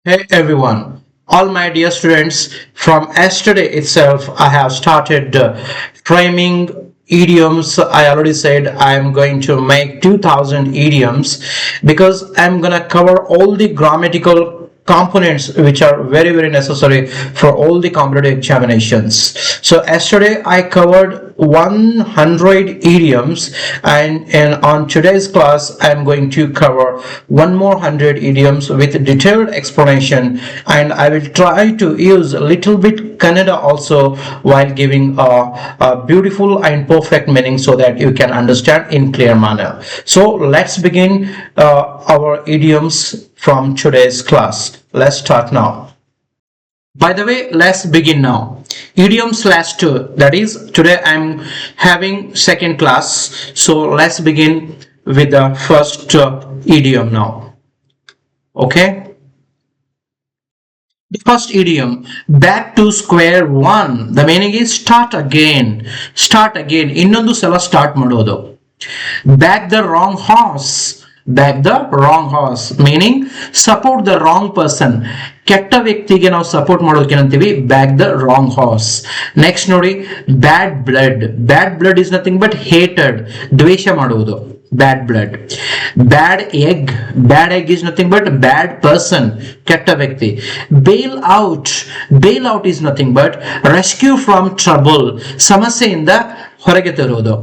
Hey everyone, all my dear students, from yesterday itself, I have started framing idioms. I already said I am going to make 2000 idioms because I'm gonna cover all the grammatical components which are very necessary for all the competitive examinations. So yesterday I covered 100 idioms, and on today's class I'm going to cover one more 100 idioms with detailed explanation, and I will try to use a little bit Kannada also while giving a beautiful and perfect meaning so that you can understand in clear manner. So let's begin our idioms from today's class. Let's start now. By the way, let's begin now. Idiom slash 2, that is, today I'm having second class. So let's begin with the first idiom now. Okay. The first idiom, back to square one. The meaning is start again. Start again. ಇನ್ನೊಂದು ಸಲ start ಮಾಡೋದು. Back the wrong horse. Back the wrong horse. Meaning support the wrong person. ಕೆಟ್ಟ ವ್ಯಕ್ತಿಗೆ ನಾವು support ಮಾಡೋದಕ್ಕೆ ಏನಂತೀವಿ back the wrong horse. Next ನೋಡಿ, bad blood. Bad blood is nothing but hated, ದ್ವೇಷ ಮಾಡುವುದು. Bad blood. Bad egg. Bad egg is nothing but bad person, ಕೆಟ್ಟ ವ್ಯಕ್ತಿ. Bail out. Bail out is nothing but rescue from trouble, ಸಮಸ್ಯೆಯಿಂದ ಹೊರಗೆ ತರುವುದು.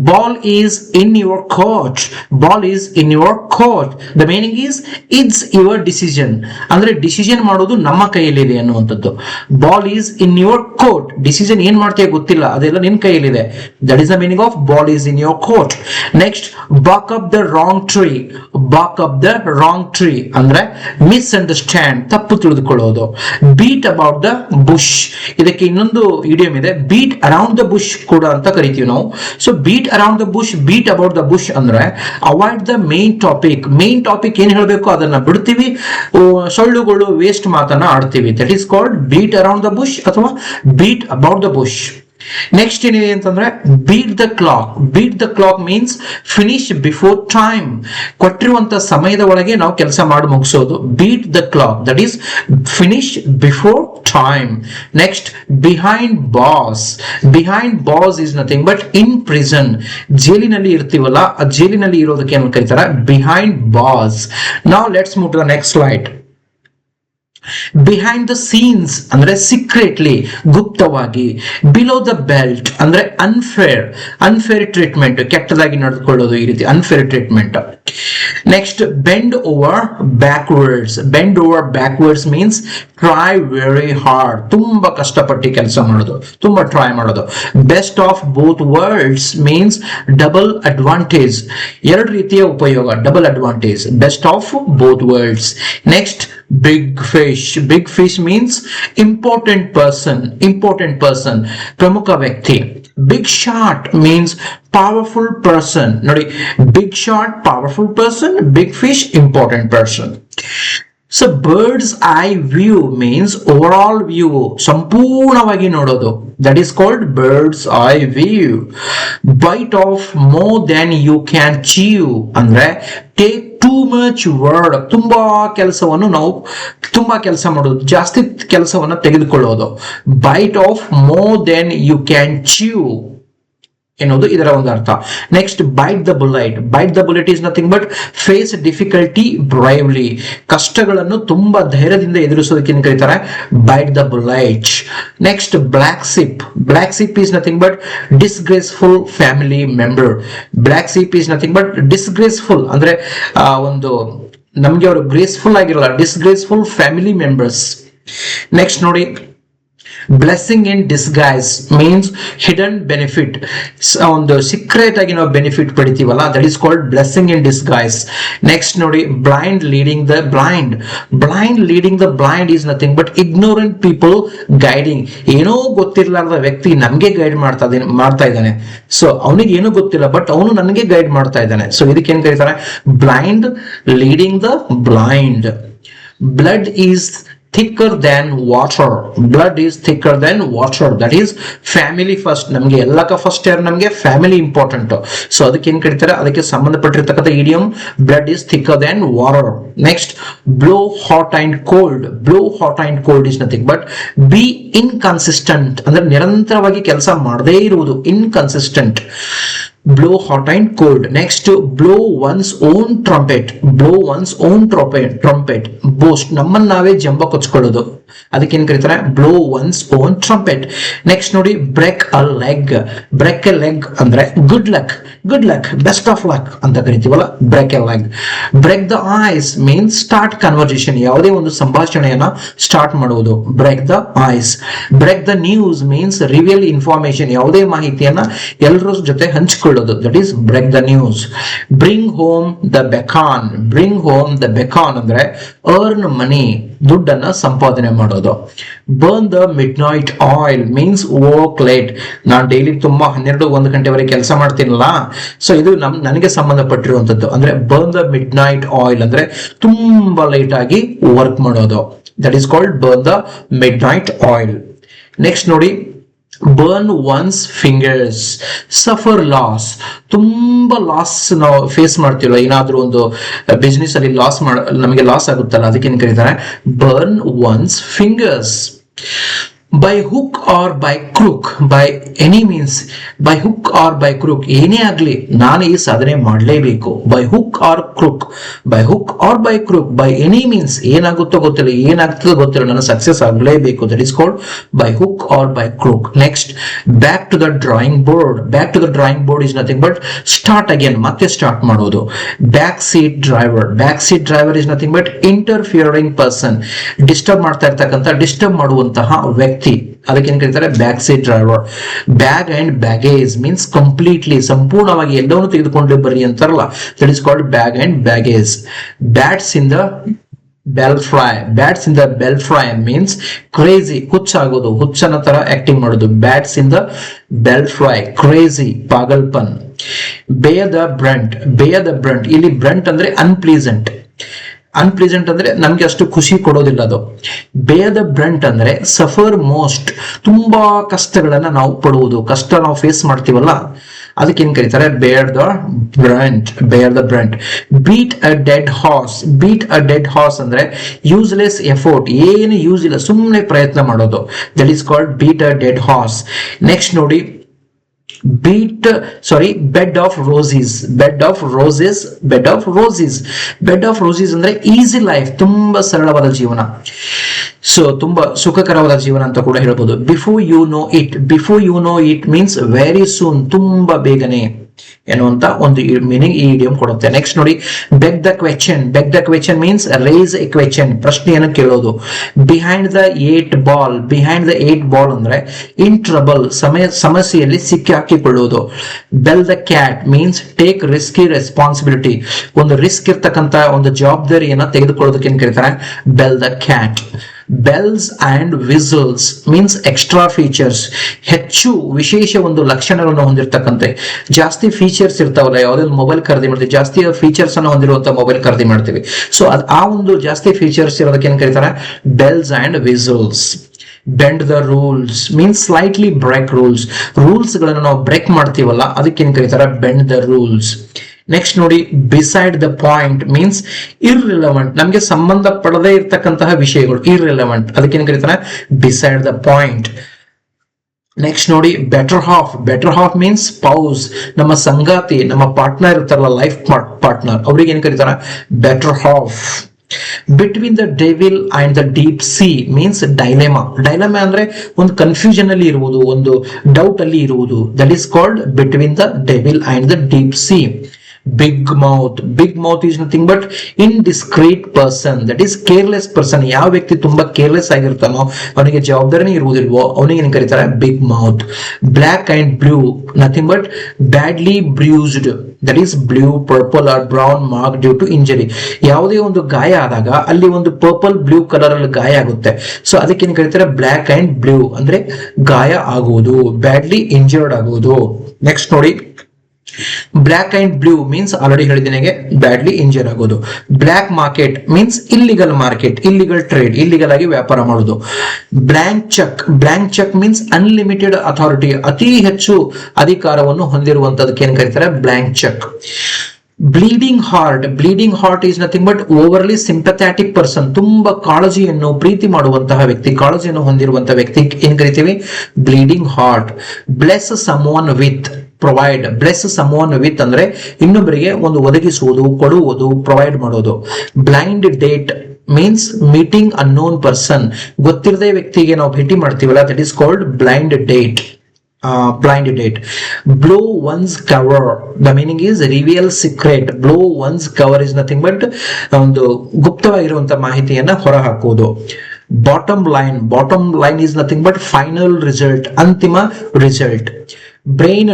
Ball is in your court. Ball is in your court. The meaning is it's your decision, ಅಂದ್ರೆ decision ಮಾಡೋದು ನಮ್ಮ ಕೈಯಲ್ಲಿದೆ ಅನ್ನುವಂಥದ್ದು. Ball is in your court. Decision ಏನ್ ಮಾಡ್ತೀಯ ಗೊತ್ತಿಲ್ಲ, ಅದೆಲ್ಲ ನಿನ್ ಕೈಯಲ್ಲಿದೆ. That is the meaning of ball is in your court. Next, bark up the wrong tree. Bark up the wrong tree ಅಂದ್ರೆ ಮಿಸ್ಅಂಡರ್ಸ್ಟ್ಯಾಂಡ್, ತಪ್ಪು ತಿಳಿದುಕೊಳ್ಳೋದು. Beat about the bush. ಇದಕ್ಕೆ ಇನ್ನೊಂದು ಇಡಿಯಂ ಇದೆ, ಬೀಟ್ ಅರೌಂಡ್ ದ ಬುಷ್ ಕೂಡ ಅಂತ ಕರಿತೀವಿ ನಾವು. So beat around the bush, beat about the bush ಅಂದ್ರೆ avoid the main topic. Main topic ಏನ್ ಹೇಳಬೇಕು ಅದನ್ನ ಬಿಡ್ತೀವಿ, ಸೊಳ್ಳುಗಳು ವೇಸ್ಟ್ ಮಾತನ್ನ ಆಡ್ತೀವಿ. That is called beat around the bush ಅಥವಾ beat about the bush. Next ಏನಿದೆ ಅಂತಂದ್ರೆ beat the clock. Beat the clock means finish before time. ಕೊಟ್ಟಿರುವಂತ ಸಮಯದ ಒಳಗೆ ನಾವು ಕೆಲಸ ಮಾಡಿ ಮುಗಿಸೋದು. Beat the clock, that is finish before time. Next, behind boss. Behind bars is nothing but in prison. ಜೈಲಿನಲ್ಲಿ ಇರ್ತೀವಲ್ಲ, ಆ ಜೈಲಿನಲ್ಲಿ ಇರೋದಕ್ಕೆ ಏನು ಕರೀತಾರೆ, ಬಿಹೈಂಡ್ ಬಾಸ್. ನಾವ್ let's move to the next slide. Behind the scenes ಅಂದ್ರೆ ಸೀಕ್ರೆಟ್ಲಿ, ಗುಪ್ತವಾಗಿ. ಬಿಲೋ ದ ಬೆಲ್ಟ್ ಅಂದ್ರೆ ಅನ್ಫೇರ್. ಅನ್ಫೇರ್ ಟ್ರೀಟ್ಮೆಂಟ್, ಕೆಟ್ಟದಾಗಿ ನಡೆದುಕೊಳ್ಳೋದು, ಈ ರೀತಿ unfair treatment. Next, bend over backwards. Bend over backwards means try very hard, ತುಂಬಾ ಕಷ್ಟಪಟ್ಟು ಕೆಲಸ ಮಾಡೋದು, ತುಂಬಾ ಟ್ರೈ ಮಾಡೋದು. Best of both worlds means double advantage, ಎರಡು ರೀತಿಯ ಉಪಯೋಗ, double advantage. Best of both worlds. Next, big fish. Big fish means important person. Important person, ಪ್ರಮುಖ ವ್ಯಕ್ತಿ. Big shot means powerful person. ನೋಡಿ, big shot powerful person, big fish important person. So bird's eye view means overall view, ಸಂಪೂರ್ಣವಾಗಿ ನೋಡೋದು. That is called bird's eye view. Bite off more than you can chew ಅಂದ್ರೆ take too much work. ತುಂಬಾ ಕೆಲಸವನ್ನು ನಾವು ತುಂಬಾ ಕೆಲಸ ಮಾಡೋದು, ಜಾಸ್ತಿ ಕೆಲಸವನ್ನ ತೆಗೆದುಕೊಳ್ಳೋದು. Byte off more than you can chew ಎನ್ನುವುದು ಇದರ ಒಂದು ಅರ್ಥ. Next, bite the bullet. Bite the bullet is nothing but face difficulty bravely. ಕಷ್ಟಗಳನ್ನು ತುಂಬಾ ಧೈರ್ಯದಿಂದ ಎದುರಿಸೋದಕ್ಕೆ ಕರೀತಾರೆ bite the bullet. Next, black sheep. Black sheep is nothing but disgraceful family member. Black sheep is nothing but disgraceful ಅಂದ್ರೆ ಒಂದು ನಮ್ಗೆ ಅವರು graceful ಆಗಿರಲ್ಲ, ಡಿಸ್ಗ್ರೇಸ್ಫುಲ್ ಫ್ಯಾಮಿಲಿ ಮೆಂಬರ್ಸ್. ನೆಕ್ಸ್ಟ್ ನೋಡಿ, blessing in disguise means hidden benefit. ಒಂದು secret ಆಗಿ ನಾವು benefit ಪಡಿತೀವಲ್ಲ, that is called blessing in disguise. Next ನೋಡಿ, blind leading the blind. Blind leading the blind is nothing but ignorant people guiding. ಏನೋ ಗೊತ್ತಿರಲಾರ್ದ ವ್ಯಕ್ತಿ ನಮ್ಗೆ ಗೈಡ್ ಮಾಡ್ತಾ ಇದ್ದಾನೆ. ಸೊ ಅವನಿಗೆ ಏನೂ ಗೊತ್ತಿಲ್ಲ ಬಟ್ ಅವನು ನನಗೆ ಗೈಡ್ ಮಾಡ್ತಾ ಇದ್ದಾನೆ. ಸೊ ಇದಕ್ಕೆ ಏನ್ ಕರೀತಾರೆ, blind leading the blind. Blood is thicker than water. Blood is thicker than water. That is family first. ನಮಗೆ ಎಲ್ಲಕ ಫಸ್ಟ್ ಯಾರು ನಮಗೆ ಫ್ಯಾಮಿಲಿ ಇಂಪಾರ್ಟೆಂಟ್. ಸೊ ಅದಕ್ಕೆ ಏನ್ ಕರೀತಾರೆ, ಅದಕ್ಕೆ ಸಂಬಂಧಪಟ್ಟಿರ್ತಕ್ಕಂಥ idiom blood is thicker than water. Next blow hot and cold. Blow hot and cold is nothing but be inconsistent, ಅಂದ್ರೆ ನಿರಂತರವಾಗಿ ಕೆಲಸ ಮಾಡದೇ ಇರುವುದು, inconsistent. Blow hot and cold. Next, blow one's own trumpet. Blow one's own trumpet. Boast. ನಮ್ಮನ್ನ ನಾವೇ ಜಂಬ ಕೊಚ್ಕೊಳ್ಳೋದು, ಅದಕ್ಕೆ ಏನ್ ಕರೀತಾರೆ, blow one's own trumpet. Next ನೋಡಿ, break a leg. Break a leg ಅಂದ್ರೆ good luck, good luck, best of luck ಅಂತ ಕರಿತೀವಲ್ಲ, break a leg. Break the ice means start conversation. ಯಾವುದೇ ಒಂದು ಸಂಭಾಷಣೆಯನ್ನ ಸ್ಟಾರ್ಟ್ ಮಾಡುವುದು, break the ice. Break the news means reveal information. ಯಾವುದೇ ಮಾಹಿತಿಯನ್ನ ಎಲ್ಲರ ಜೊತೆ ಹಂಚಿಕೊಳ್ಳೋದು, that is break the news. Bring home the bacon. Bring home the bacon ಅಂದ್ರೆ earn money, ದುಡ್ಡನ್ನ ಸಂಪಾದನೆ ಮಾಡೋದು. Burn the midnight oil means work late. ನಾನು daily ತುಂಬಾ 12-1 ಗಂಟೆವರೆಗೆ ಕೆಲಸ ಮಾಡ್ತೀನಲ್ಲ, ಸೊ ಇದು ನನಗೆ ಸಂಬಂಧಪಟ್ಟಿರುವಂತದ್ದು. ಅಂದ್ರೆ burn the midnight oil ಅಂದ್ರೆ ತುಂಬಾ ಲೇಟ್ ಆಗಿ ವರ್ಕ್ ಮಾಡೋದು, that is called burn the midnight oil. Next ನೋಡಿ, burn one's fingers. Suffer loss. ತುಂಬಾ ಲಾಸ್ ನಾವು ಫೇಸ್ ಮಾಡ್ತೀವಲ್ಲ, ಏನಾದ್ರೂ ಒಂದು ಬಿಸ್ನೆಸ್ ಅಲ್ಲಿ ನಮಗೆ ಲಾಸ್ ಆಗುತ್ತಲ್ಲ, ಅದಕ್ಕೆ ಏನ್ ಕರೀತಾರೆ, burn one's fingers. By hook or by crook. By any means, by hook or by crook, ಏನೇ ಆಗ್ಲಿ ನಾನು ಈ ಸಾಧನೆ ಮಾಡಲೇಬೇಕು. By hook or crook, by hook or by crook, by any means, ಏನಾಗುತ್ತೋ ಗೊತ್ತಿಲ್ಲ, ಏನಾಗ್ತದೋ ಗೊತ್ತಿಲ್ಲ, ನಾನು ಸಕ್ಸಸ್ ಆಗಲೇಬೇಕು. That is called by hook or by crook. Next, back to the drawing board. Back to the drawing board is nothing but start again, ಮತ್ತೆ start ಮಾಡೋದು. Back seat driver. Back seat driver is nothing but interfering person. Disturb ಮಾಡ್ತಾ ಇರ್ತಕ್ಕಂಥ, disturb ಮಾಡುವಂತಹ ವ್ಯಕ್ತಿ, ಅದಕ್ಕೆ ಏನ್ ಕರೀತಾರೆ, back seat driver. Bag and baggage means completely, ಸಂಪೂರ್ಣವಾಗಿ ಎಲ್ಲವನ್ನೂ ತೆಗೆದುಕೊಂಡು ಬರ್ರಿ ಅಂತಾರಲ್ಲ, that is called bag and baggage. Bats in the belfry. Bats in the belfry means crazy, ಹುಚ್ಚಾಗೋದು, ಹುಚ್ಚನ ತರ ಆಕ್ಟಿಂಗ್ ಮಾಡೋದು. Bats in the belfry, crazy, ಪಾಗಲ್ಪನ್. bear the brunt. bear the brunt, ಇಲ್ಲಿ brunt ಅಂದ್ರೆ ಅನ್ಪ್ಲೀಸೆಂಟ್. ಅನ್ಪ್ಲೀಸೆಂಟ್ ಅಂದ್ರೆ ನಮ್ಗೆ ಅಷ್ಟು ಖುಷಿ ಕೊಡೋದಿಲ್ಲ ಅದು. ಬೇರ್ ದ ಬ್ರಂಟ್ ಅಂದ್ರೆ ಸಫರ್ ಮೋಸ್ಟ್, ತುಂಬಾ ಕಷ್ಟಗಳನ್ನ ನಾವು ಪಡುವುದು, ಕಷ್ಟ ನಾವು ಫೇಸ್ ಮಾಡ್ತೀವಲ್ಲ, ಅದಕ್ಕೆ ಏನ್ ಕರೀತಾರೆ, ಬೇರ್ the brunt. Bear the brunt. Beat a dead horse. Beat a dead horse ಅಂದ್ರೆ ಯೂಸ್ಲೆಸ್ ಎಫೋರ್ಟ್, ಏನು ಯೂಸ್ ಇಲ್ಲ, ಸುಮ್ಮನೆ ಪ್ರಯತ್ನ ಮಾಡೋದು, that is called beat a dead horse. Next ನೋಡಿ, bed of roses. Bed of roses. Bed of roses. Bed of roses ಅಂದ್ರೆ easy life, ತುಂಬಾ ಸರಳವಾದ ಜೀವನ, ಸೊ ತುಂಬಾ ಸುಖಕರವಾದ ಜೀವನ ಅಂತ ಕೂಡ ಹೇಳ್ಬೋದು. Before you know it. Before you know it means very soon, ತುಂಬಾ ಬೇಗನೆ ಎನ್ನುವಂತ ಒಂದು ಮೀನಿಂಗ್ ಈ ಇಡಿಯಂ ಕೊಡುತ್ತೆ. ನೆಕ್ಸ್ಟ್ ನೋಡಿ, beg the question. Beg the question means raise a question, ಪ್ರಶ್ನೆಯನ್ನು ಕೇಳೋದು. Behind the 8 ball. Behind the 8 ball ಅಂದ್ರೆ ಇನ್ ಟ್ರಬಲ್, ಸಮಸ್ಯೆಯಲ್ಲಿ ಸಿಕ್ಕಿ ಹಾಕಿಕೊಳ್ಳುವುದು. Bell the cat means take risky responsibility, ಒಂದು ರಿಸ್ಕ್ ಇರ್ತಕ್ಕಂತ ಒಂದು ಜವಾಬ್ದಾರಿಯನ್ನ ತೆಗೆದುಕೊಳ್ಳೋದಕ್ಕೆ ಏನ್ ಕರೀತಾರೆ, bell the cat. Bells and whistles means extra features, ಹೆಚ್ಚು ವಿಶೇಷ ಒಂದು ಲಕ್ಷಣಗಳನ್ನು ಹೊಂದಿರತಕ್ಕಂತೆ, ಜಾಸ್ತಿ ಫೀಚರ್ಸ್ ಇರ್ತಾವಲ್ಲ, ಯಾವುದೇ ಮೊಬೈಲ್ ಖರೀದಿ ಮಾಡ್ತೀವಿ, ಜಾಸ್ತಿ ಫೀಚರ್ಸ್ ಅನ್ನು ಹೊಂದಿರುವಂತ ಮೊಬೈಲ್ ಖರೀದಿ ಮಾಡ್ತೀವಿ, ಸೊ ಆ ಒಂದು ಜಾಸ್ತಿ ಫೀಚರ್ಸ್ ಇರೋದಕ್ಕೆ ಏನ್ ಕರೀತಾರೆ, bells and whistles. Bend the rules means slightly break rules, rules ಗಳನ್ನು ನಾವು ಬ್ರೇಕ್ ಮಾಡ್ತೀವಲ್ಲ, ಅದಕ್ಕೆ ಏನ್ ಕರೀತಾರೆ, ಬೆಂಡ್ ದ ರೂಲ್ಸ್. ನೆಕ್ಸ್ಟ್ ನೋಡಿ, beside the point means irrelevant, ನಮ್ಗೆ ಸಂಬಂಧ ಪಡದೇ ಇರ್ತಕ್ಕಂತಹ ವಿಷಯಗಳು, ಇರ್ರಿಲೆವೆಂಟ್, ಅದಕ್ಕೆ ಏನ್ ಕರೀತಾರೆ, ಬಿಸೈಡ್ ದ ಪಾಯಿಂಟ್. ನೆಕ್ಸ್ಟ್ ನೋಡಿ, better half. Better half means spouse, ನಮ್ಮ ಸಂಗಾತಿ, ನಮ್ಮ ಪಾರ್ಟ್ನರ್ ಇರ್ತಾರಲ್ಲ, ಲೈಫ್ ಪಾರ್ಟ್ನರ್, ಅವ್ರಿಗೆ ಏನ್ ಕರೀತಾರೆ, better half. Between the devil and the deep sea means dilemma. Dilemma ಅಂದ್ರೆ ಒಂದು ಕನ್ಫ್ಯೂಷನ್ ಅಲ್ಲಿ ಇರುವುದು, ಒಂದು ಡೌಟ್ ಅಲ್ಲಿ ಇರುವುದು, that is called between the devil and the deep sea. Big mouth. Big mouth is nothing but indiscreet person, that is careless person. ಯಾವ ವ್ಯಕ್ತಿ ತುಂಬಾ ಕೇರ್ಲೆಸ್ ಆಗಿರ್ತಾನೋ, ಅವನಿಗೆ ಜವಾಬ್ದಾರಿನೇ ಇರುವುದಿಲ್ವೋ, ಅವನಿಗೆ ಏನ್ ಕರೀತಾರೆ, big mouth. Black and blue nothing but badly bruised, that is blue, purple or brown mark due to injury. ಯಾವುದೇ ಒಂದು ಗಾಯ ಆದಾಗ ಅಲ್ಲಿ ಒಂದು ಪರ್ಪಲ್ ಬ್ಲೂ ಕಲರ್ ಅಲ್ಲಿ ಗಾಯ ಆಗುತ್ತೆ, ಸೊ ಅದಕ್ಕೆ ಏನ್ ಕರೀತಾರೆ, ಬ್ಲಾಕ್ ಅಂಡ್ ಬ್ಲೂ ಅಂದ್ರೆ ಗಾಯ ಆಗುವುದು, ಬ್ಯಾಡ್ಲಿ ಇಂಜರ್ಡ್ ಆಗುವುದು. ನೆಕ್ಸ್ಟ್ ನೋಡಿ, black and blue means already ಹೇಳಿದಿನಿಗೆ ಬ್ಯಾಡ್ಲಿ ಇಂಜರ್ ಆಗೋದು. Black market means illegal market, illegal trade, illegal ಆಗಿ ವ್ಯಾಪಾರ ಮಾಡೋದು. Blank cheque means unlimited authority, ಅತಿ ಹೆಚ್ಚು ಅಧಿಕಾರವನ್ನು ಹೊಂದಿರುವಂತದಕ್ಕೆ ಏನ್ ಕರೀತಾರೆ blank cheque. Bleeding heart is nothing but overly sympathetic person, ತುಂಬಾ ಕಾಳಜಿಯನ್ನು ಪ್ರೀತಿ ಮಾಡುವಂತಹ ವ್ಯಕ್ತಿ, ಕಾಳಜಿಯನ್ನು ಹೊಂದಿರುವಂತಹ ವ್ಯಕ್ತಿ ಏನ್ ಕರಿತೀವಿ bleeding heart. Bless someone with provide, bless someone with ಅಂದ್ರೆ ಇನ್ನೊಬ್ಬರಿಗೆ ಒಂದು ಒದಗಿಸುವುದು, ಕೊಡುವುದು, ಪ್ರೊವೈಡ್ ಮಾಡೋದು. Blind date means meeting unknown person, ಗೊತ್ತಿರದೇ ವ್ಯಕ್ತಿಗೆ ನಾವು ಭೇಟಿ ಮಾಡ್ತೀವಲ್ಲ, that is called blind date. Blow one's cover, the meaning is reveal secret. Blow one's cover is nothing but ಒಂದು ಗುಪ್ತವಾಗಿರುವಂತಹ ಮಾಹಿತಿಯನ್ನ ಹೊರ ಹಾಕುವುದು. Bottom line is nothing but final result, ಅಂತಿಮ result. Brain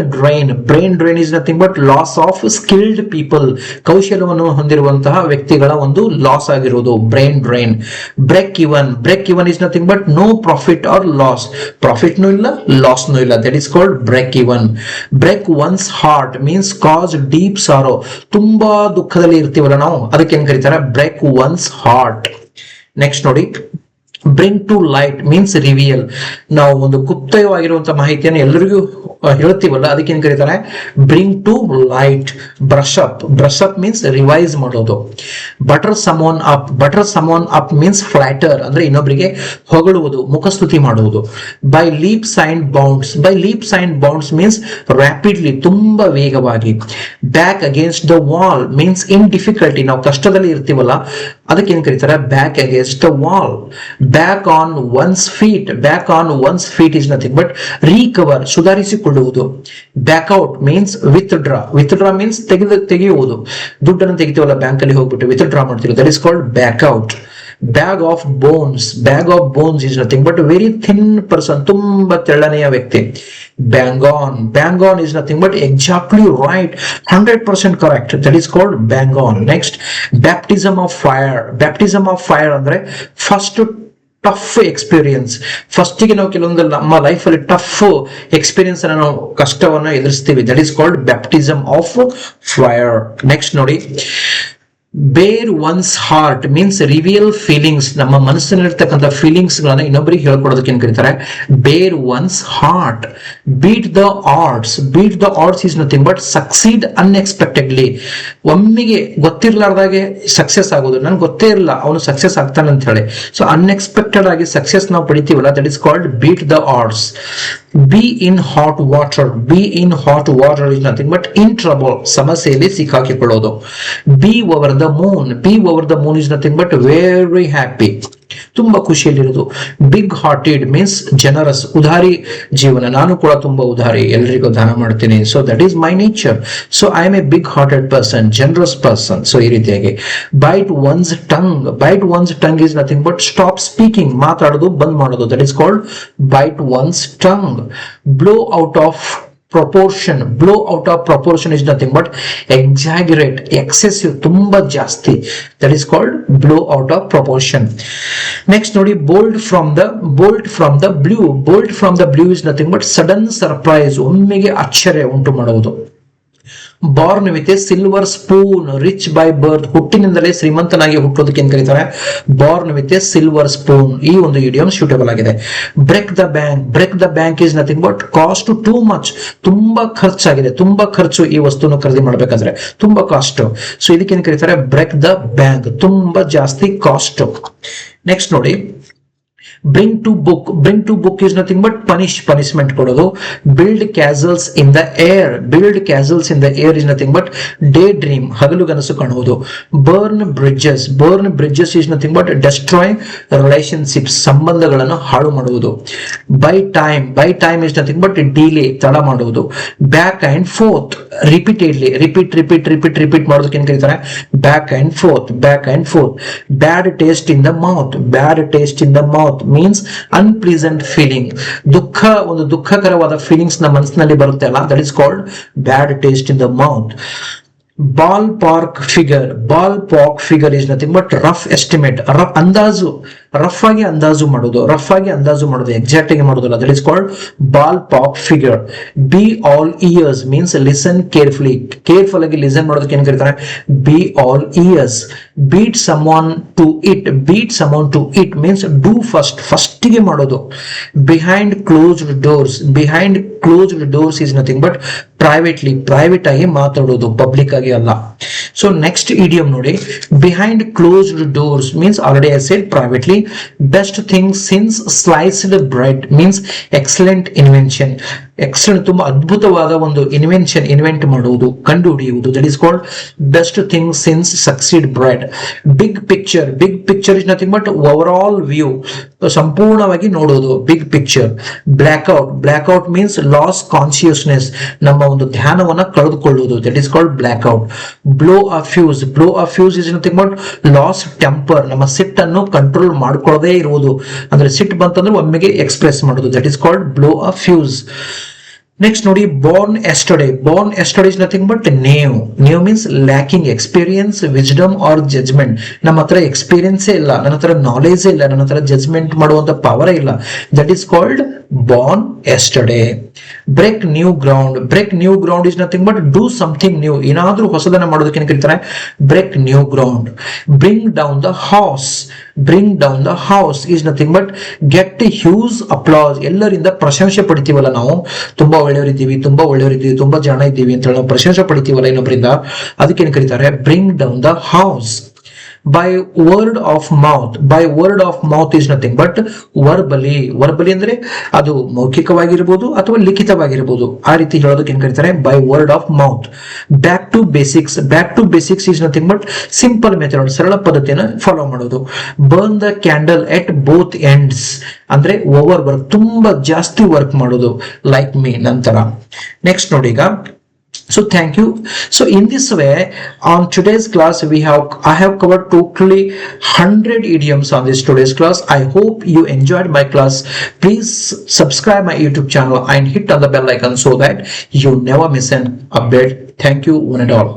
drain is nothing but loss of skilled people, ಕೌಶಲ್ಯವನ್ನು ಹೊಂದಿರುವಂತಹ ವ್ಯಕ್ತಿಗಳ ಒಂದು loss ಆಗಿರುವುದು brain drain. Break even is nothing but no profit or loss, profit ನೂ ಇಲ್ಲ ಲಾಸ್ ನೂ ಇಲ್ಲ, that is called break even. Break one's heart means cause deep sorrow, ತುಂಬಾ ದುಃಖದಲ್ಲಿ ಇರ್ತೀವಲ್ಲ ನಾವು, ಅದಕ್ಕೆ ಏನ್ ಕರೀತಾರೆ break one's heart. ನೆಕ್ಸ್ಟ್ ನೋಡಿ, bring to light means reveal, ನಾವು ಒಂದು ಗುಪ್ತವಾಗಿರುವಂತಹ ಮಾಹಿತಿಯನ್ನು ಎಲ್ಲರಿಗೂ ಹೇಳ್ತೀವಲ್ಲ, ಅದಕ್ಕೆ ಏನ್ ಕರೀತಾರೆ bring to light. Brush up means revise ಮಾಡೋದು. Butter someone up means flatter ಅಂದ್ರೆ ಇನ್ನೊಬ್ಬರಿಗೆ ಹೊಗಳುವುದು, ಮುಖಸ್ತುತಿ ಮಾಡುವುದು. By leaps and bounds means rapidly, ತುಂಬಾ ವೇಗವಾಗಿ. Back against the wall means in difficulty, ನಾವು ಕಷ್ಟದಲ್ಲಿ ಇರ್ತೀವಲ್ಲ ಅದಕ್ಕೆ ಏನ್ ಕರೀತಾರೆ back against the wall. Back on one's feet is nothing but recover, ಸುಧಾರಿಸಿಕೊಳ್ಳುವುದು. ಬ್ಯಾಕ್ಔಟ್ ಮೀನ್ಸ್ ವಿತ್ಡ್ರಾ ಮೀನ್ಸ್ ತೆಗೆಯುವುದು, ದುಡ್ಡನ್ನು ತೆಗಿತೀವಲ್ಲ ಬ್ಯಾಂಕ್ ಅಲ್ಲಿ ಹೋಗ್ಬಿಟ್ಟು ವಿತ್ಡ್ರಾ ಮಾಡ್ತೀವಿ, that is called back out. Bag of bones is nothing but very thin person, ತುಂಬಾ ತೆಳ್ಳನೆಯ ವ್ಯಕ್ತಿ. Bang on is nothing but exactly right, 100% correct, that is called bang on. Next, baptism of fire ಅಂದ್ರೆ first tough experience. ಫಸ್ಟಿಗೆ ನಾವು ಕೆಲವೊಂದು ನಮ್ಮ life ಅಲ್ಲಿ tough experience ಅನ್ನು ನಾವು ಕಷ್ಟವನ್ನ ಎದುರಿಸ್ತೀವಿ, that is called baptism of fire. Next ನೋಡಿ, bare one's heart means reveal feelings, ನಮ್ಮ ಮನಸ್ಸಿನಲ್ಲಿರ್ತಕ್ಕಂಥ ಫೀಲಿಂಗ್ಸ್ ಗಳನ್ನ ಇನ್ನೊಬ್ಬರಿಗೆ ಹೇಳ್ಕೊಡೋದಕ್ಕೆ ಏನ್ ಕರೀತಾರೆ bare one's heart. Beat the odds is nothing but succeed unexpectedly, ಒಮ್ಮೆಗೆ ಗೊತ್ತಿರ್ಲಾರ್ದಾಗೆ ಸಕ್ಸೆಸ್ ಆಗೋದು. ನನ್ಗೆ ಗೊತ್ತೇ ಇರಲ್ಲ ಅವನು ಸಕ್ಸೆಸ್ ಆಗ್ತಾನೆ ಅಂತ ಹೇಳಿ, ಸೊ ಅನ್ಎಕ್ಸ್ಪೆಕ್ಟೆಡ್ ಆಗಿ ಸಕ್ಸೆಸ್ ನಾವು ಪಡಿತೀವಲ್ಲ, that is called beat the odds. Be in hot water is nothing but in trouble, ಸಮಸ್ಯೆಯಲ್ಲಿ ಸಿಕ್ಕಾಕಿಕೊಳ್ಳೋದು. Be over the moon is nothing but very happy, ತುಂಬಾ ಖುಷಿಯಲ್ಲಿರೋದು. ಬಿಗ್ ಹಾರ್ಟೆಡ್ ಮೀನ್ಸ್ ಜನರಸ್, ಉದಾರಿ ಜೀವನ, ನಾನು ಕೂಡ ತುಂಬಾ ಉದಾರಿ, ಎಲ್ಲರಿಗೂ ದಾನ ಮಾಡ್ತೀನಿ, so that is my nature, so I am a big hearted person, generous person. So ಈ ರೀತಿಯಾಗಿ bite one's tongue is nothing but stop speaking, ಮಾತಾಡೋದು ಬಂದ್ ಮಾಡೋದು, that is called bite one's tongue. Blow out of proportion is nothing but exaggerate, excessive, ತುಂಬಾ ಜಾಸ್ತಿ, that is called blow out of proportion. Next ನೋಡಿ, bolt from the blue is nothing but sudden surprise, ಒಮ್ಮೆಗೆ ಆಶ್ಚರ್ಯ ಉಂಟು ಮಾಡುವುದು. Born with a silver spoon, rich by birth, ಹುಟ್ಟಿನಿಂದಲೇ ಶ್ರೀಮಂತನಾಗಿ ಹುಟ್ಟೋದಕ್ಕೆ ಏನ್ ಕರೀತಾರೆ born with a silver spoon. ಈ ಒಂದು ಇಡಿಯಮ್ ಸೂಟೇಬಲ್ ಆಗಿದೆ. Break the bank is nothing but cost too much, ತುಂಬಾ ಖರ್ಚಾಗಿದೆ, ತುಂಬಾ ಖರ್ಚು ಈ ವಸ್ತುವನ್ನು ಖರೀದಿ ಮಾಡ್ಬೇಕಾದ್ರೆ, ತುಂಬಾ ಕಾಸ್ಟ್, ಸೊ ಇದಕ್ಕೆ ಏನ್ ಕರೀತಾರೆ ಬ್ರೇಕ್ ದ ಬ್ಯಾಂಕ್, ತುಂಬಾ ಜಾಸ್ತಿ ಕಾಸ್ಟ್. ನೆಕ್ಸ್ಟ್ ನೋಡಿ, bring to book is nothing but punishment ಕೊಡೋದು. Build castles in the air is nothing but daydream, ಹಗಲುಗನಸು ಕಾಣುವುದು. Burn bridges is nothing but destroy relationships, ಸಂಬಂಧಗಳನ್ನು ಹಾಳು ಮಾಡುವುದು. Buy time is nothing but delay, ತಡ ಮಾಡುವುದು. Back and forth, repeatedly, repeat ಮಾಡೋದಕ್ಕೆ ಏನ್ ಕರೀತಾರೆ back and forth. Bad taste in the mouth means unpleasant feeling, ಒಂದು ದುಃಖಕರವಾದ ಫೀಲಿಂಗ್ಸ್ ನಮ್ಮ ಮನಸ್ಸಿನಲ್ಲಿ ಬರುತ್ತೆ ಅಲ್ಲ, that is called bad taste in the mouth. Ball park figure is nothing but rough estimate, ಅಂದಾಜು ರಫ್ ಆಗಿ ಅಂದಾಜು ಮಾಡೋದು ಎಕ್ಸಾಕ್ಟ್ ಆಗಿ ಮಾಡೋದಿಲ್ಲ. That is called ball park figure. Be all ears means listen careful ಆಗಿ ಲಿಸನ್ ಮಾಡೋದಕ್ಕೆ ಏನ್ ಕರೀತಾರೆ, be all ears. Beat someone to it means do first ಗೆ ಮಾಡೋದು. Behind closed doors is nothing but private ಆಗಿ ಮಾತಾಡೋದು, ಪಬ್ಲಿಕ್ ಆಗಿ ಅಲ್ಲ. ಸೊ ನೆಕ್ಸ್ಟ್ ಇಡಿಯಂ ನೋಡಿ, behind closed doors means already I said privately. Best thing since sliced bread means excellent invention. ತುಂಬಾ ಅದ್ಭುತವಾದ ಒಂದು ಇನ್ವೆಂಟ್ ಮಾಡುವುದು, ಕಂಡುಹಿಡಿಯುವುದು. That is called best thing since succeed bread. Big picture is nothing but overall view, ಸಂಪೂರ್ಣವಾಗಿ ನೋಡೋದು, big picture. Blackout means loss consciousness, ನಮ್ಮ ಒಂದು ಧ್ಯಾನವನ್ನ ಕಳೆದುಕೊಳ್ಳುವುದು. That is called blackout. Blow a fuse is nothing but loss temper, ನಮ್ಮ ಸಿಟ್ಟನ್ನು control ಮಾಡ್ಕೊಳ್ಳದೇ ಇರುವುದು. ಅಂದ್ರೆ ಸಿಟ್ಟು ಬಂತಂದ್ರೆ ಒಮ್ಮೆಗೆ ಎಕ್ಸ್ಪ್ರೆಸ್ ಮಾಡೋದು. That is called blow a fuse. Next ನೋಡಿ, born yesterday is nothing but new means lacking experience, wisdom or judgment. ನಮ್ಮ ಹತ್ರ ಎಕ್ಸ್ಪೀರಿಯನ್ಸ್ ಇಲ್ಲ, ನನ್ನ ಹತ್ರ ನಾಲೆಜ್ ಇಲ್ಲ, ನನ್ನ ಹತ್ರ ಜಜ್ಮೆಂಟ್ ಮಾಡುವಂತ ಪವರ್ ಇಲ್ಲ. That is called born yesterday. break new ground is nothing but do something new. ಏನಾದ್ರೂ ಹೊಸದನ್ನ ಮಾಡೋದಕ್ಕೆ ಏನ್ ಕರೀತಾರೆ, break new ground. bring down the house is nothing but get a huge applause. ಎಲ್ಲರಿಂದ ಪ್ರಶಂಸೆ ಪಡಿತೀವಲ್ಲ ನಾವು, ತುಂಬಾ ಒಳ್ಳೆಯವರಿದ್ದೀವಿ, ತುಂಬಾ ಜನ ಇದ್ದೀವಿ ಅಂತ ಹೇಳಿ ನಾವು ಪ್ರಶಂಸೆ ಪಡಿತೀವಲ್ಲ ಇನ್ನೊಬ್ಬರಿಂದ, ಅದಕ್ಕೆ ಏನ್ ಕರೀತಾರೆ, bring down the house. by word of mouth is nothing but verbally ಅಂದ್ರೆ ಅದು ಮೌಖಿಕವಾಗಿರ್ಬೋದು ಅಥವಾ ಲಿಖಿತವಾಗಿರ್ಬೋದು, ಆ ರೀತಿ ಹೇಳೋದಕ್ಕೆ ಏನ್ ಕರೀತಾರೆ, by word of mouth. back to basics is nothing but simple method, ಸರಳ ಪದ್ಧತಿಯನ್ನು ಫಾಲೋ ಮಾಡೋದು. burn the candle at both ends ಅಂದ್ರೆ ಓವರ್ ವರ್ಕ್, ತುಂಬಾ ಜಾಸ್ತಿ ವರ್ಕ್ ಮಾಡೋದು, ಲೈಕ್ ಮೀ ನಂತರ. ನೆಕ್ಸ್ಟ್ ನೋಡಿ ಈಗ. So thank you. So in this way, on today's class I have covered totally 100 idioms on this today's class. I hope you enjoyed my class. Please subscribe my YouTube channel and hit on the bell icon so that you never miss an update. Thank you one and all.